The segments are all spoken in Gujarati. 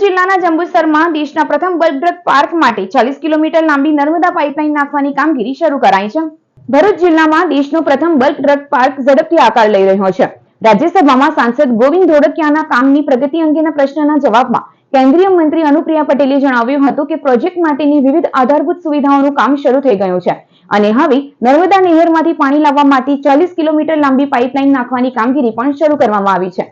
જિલ્લાના જંબુસરમાં દેશના પ્રથમ બલ્ક ડ્રગ પાર્ક માટે 40 કિલોમીટર લાંબી નર્મદા પાઇપલાઇન નાખવાની કામગીરી શરૂ કરાઈ છે. ભરૂચ જિલ્લામાં દેશનો પ્રથમ બલ્ક ડ્રગ પાર્ક ઝડપથી આકાર લઈ રહ્યો છે. રાજ્યસભામાં સાંસદ ગોવિંદ ધોળકિયાના કામની પ્રગતિ અંગેના પ્રશ્નના જવાબમાં કેન્દ્રીય મંત્રી અનુપ્રિયા પટેલે જણાવ્યું હતું કે પ્રોજેક્ટ માટેની વિવિધ આધારભૂત સુવિધાઓનું કામ શરૂ થઈ ગયું છે અને હવે નર્મદા નહેરમાંથી પાણી લાવવા માટે 40 કિલોમીટર લાંબી પાઇપલાઇન નાખવાની કામગીરી પણ શરૂ કરવામાં આવી છે.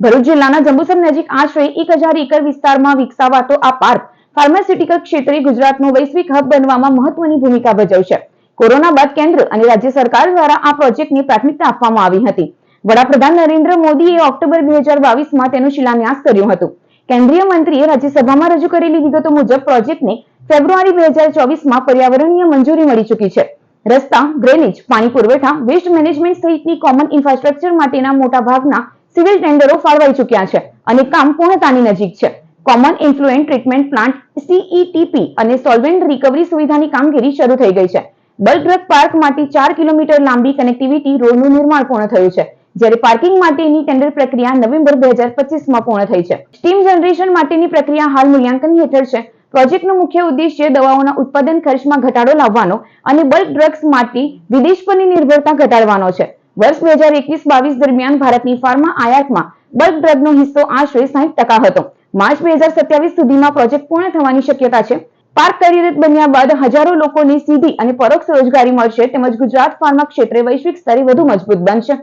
ભરૂચ જિલ્લાના જંબુસર નજીક આશરે 1000 એકર વિસ્તારમાં વિકસાવાતો આ પાર્ક ફાર્માસ્યુટિકલ ક્ષેત્રે ગુજરાતનો વૈશ્વિક હબ બનવામાં મહત્વની ભૂમિકા ભજવશે. કોરોના બાદ કેન્દ્ર અને રાજ્ય સરકાર દ્વારા આ પ્રોજેક્ટને પ્રાથમિકતા આપવામાં આવી હતી. વડાપ્રધાન નરેન્દ્ર મોદીએ ઓક્ટોબર 2022માં તેનો શિલાન્યાસ કર્યો હતો. કેન્દ્રીય મંત્રીએ રાજ્યસભામાં રજૂ કરેલી વિગતો મુજબ પ્રોજેક્ટને ફેબ્રુઆરી 2024માં પર્યાવરણીય મંજૂરી મળી ચૂકી છે. રસ્તા, ડ્રેનેજ, પાણી પુરવઠા, વેસ્ટ મેનેજમેન્ટ સહિતની કોમન ઇન્ફ્રાસ્ટ્રક્ચર માટેના મોટા ભાગના સિવિલ ટેન્ડરો ફાળવાઈ ચૂક્યા છે અને કામ પૂર્ણતાની નજીક છે. કોમન ઇન્ફ્લુએન્ટ ટ્રીટમેન્ટ પ્લાન્ટ CETP અને સોલ્વેન્ટ રિકવરી સુવિધાની કામગીરી શરૂ થઈ ગઈ છે. બલ્ક ડ્રગ પાર્ક માટે 4 કિલોમીટર લાંબી કનેક્ટિવિટી રોડનું નિર્માણ પૂર્ણ થયું છે, જ્યારે પાર્કિંગ માટેની ટેન્ડર પ્રક્રિયા નવેમ્બર 2025માં પૂર્ણ થઈ છે. સ્ટીમ જનરેશન માટેની પ્રક્રિયા હાલ મૂલ્યાંકન હેઠળ છે. પ્રોજેક્ટનો મુખ્ય ઉદ્દેશ્ય દવાઓના ઉત્પાદન ખર્ચમાં ઘટાડો લાવવાનો અને બલ્ક ડ્રગ્સ માટે વિદેશ પરની નિર્ભરતા ઘટાડવાનો છે. વર્ષ 2021-22 દરમિયાન ભારતની ફાર્મા આયાતમાં બલ્ક ડ્રગનો હિસ્સો આશરે 60% હતો. માર્ચ 2027 સુધીમાં પ્રોજેક્ટ પૂર્ણ થવાની શક્યતા છે. પાર્ક કાર્યરત બન્યા બાદ હજારો લોકોને સીધી અને પરોક્ષ રોજગારી મળશે તેમજ ગુજરાત ફાર્મા ક્ષેત્રે વૈશ્વિક સ્તરે વધુ મજબૂત બનશે.